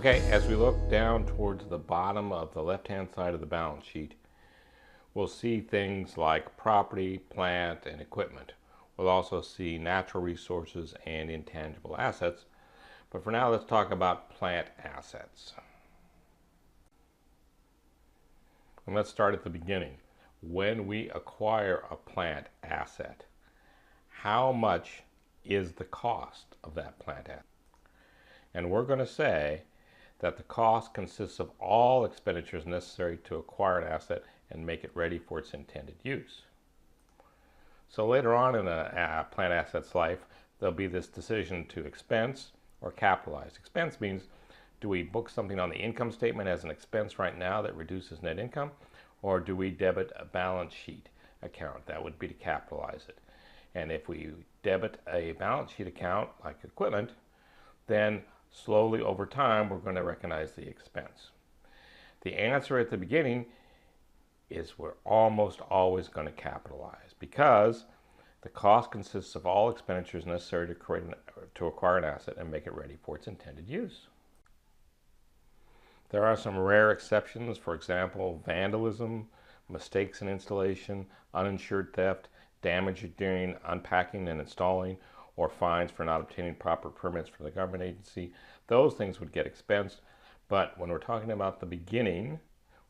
Okay, as we look down towards the bottom of the left-hand side of the balance sheet, we'll see things like property, plant, and equipment. We'll also see natural resources and intangible assets. But for now, let's talk about plant assets. And let's start at the beginning. When we acquire a plant asset, how much is the cost of that plant asset? And we're going to say that the cost consists of all expenditures necessary to acquire an asset and make it ready for its intended use. So later on in a plant asset's life, there'll be this decision to expense or capitalize. Expense means, do we book something on the income statement as an expense right now that reduces net income, or do we debit a balance sheet account? That would be to capitalize it. And if we debit a balance sheet account like equipment, then slowly over time we're going to recognize the expense. The answer at the beginning is we're almost always going to capitalize, because the cost consists of all expenditures necessary to acquire an asset and make it ready for its intended use. There are some rare exceptions, for example, vandalism, mistakes in installation, uninsured theft, damage during unpacking and installing, or fines for not obtaining proper permits from the government agency. Those things would get expensed. But when we're talking about the beginning,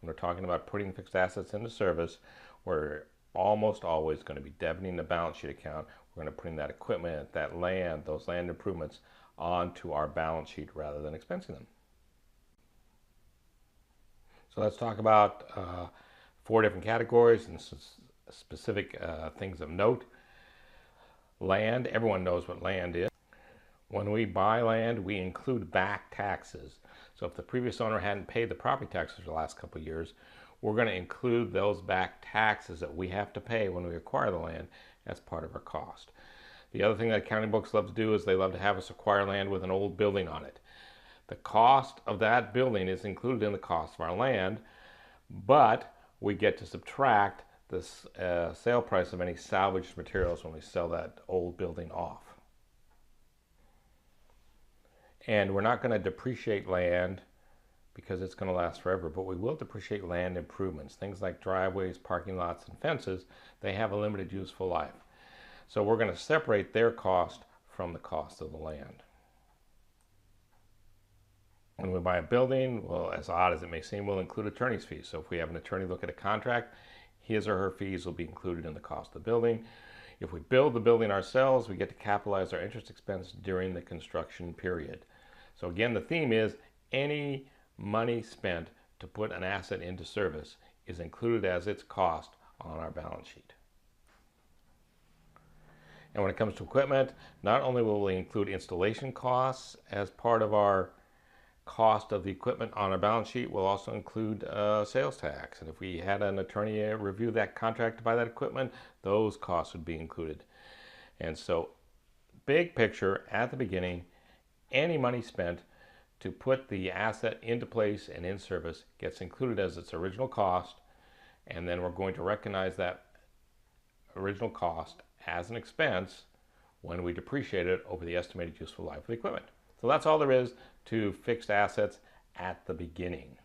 when we're talking about putting fixed assets into service, we're almost always going to be debiting the balance sheet account. We're going to put that equipment, that land, those land improvements onto our balance sheet rather than expensing them. So let's talk about 4 different categories and specific things of note. Land, everyone knows what land is. When we buy land, we include back taxes. So if the previous owner hadn't paid the property taxes for the last couple of years, we're going to include those back taxes that we have to pay when we acquire the land as part of our cost. The other thing that accounting books love to do is they love to have us acquire land with an old building on it. The cost of that building is included in the cost of our land, but we get to subtract the sale price of any salvaged materials when we sell that old building off. And we're not going to depreciate land because it's going to last forever, but we will depreciate land improvements. Things like driveways, parking lots, and fences, they have a limited useful life. So we're going to separate their cost from the cost of the land. When we buy a building, well, as odd as it may seem, we'll include attorney's fees. So if we have an attorney look at a contract, his or her fees will be included in the cost of the building. If we build the building ourselves, we get to capitalize our interest expense during the construction period. So again, the theme is any money spent to put an asset into service is included as its cost on our balance sheet. And when it comes to equipment, not only will we include installation costs as part of our cost of the equipment on our balance sheet, will also include sales tax. And if we had an attorney review that contract to buy that equipment, those costs would be included. And so, big picture at the beginning, any money spent to put the asset into place and in service gets included as its original cost, and then we're going to recognize that original cost as an expense when we depreciate it over the estimated useful life of the equipment. So that's all there is to fixed assets at the beginning.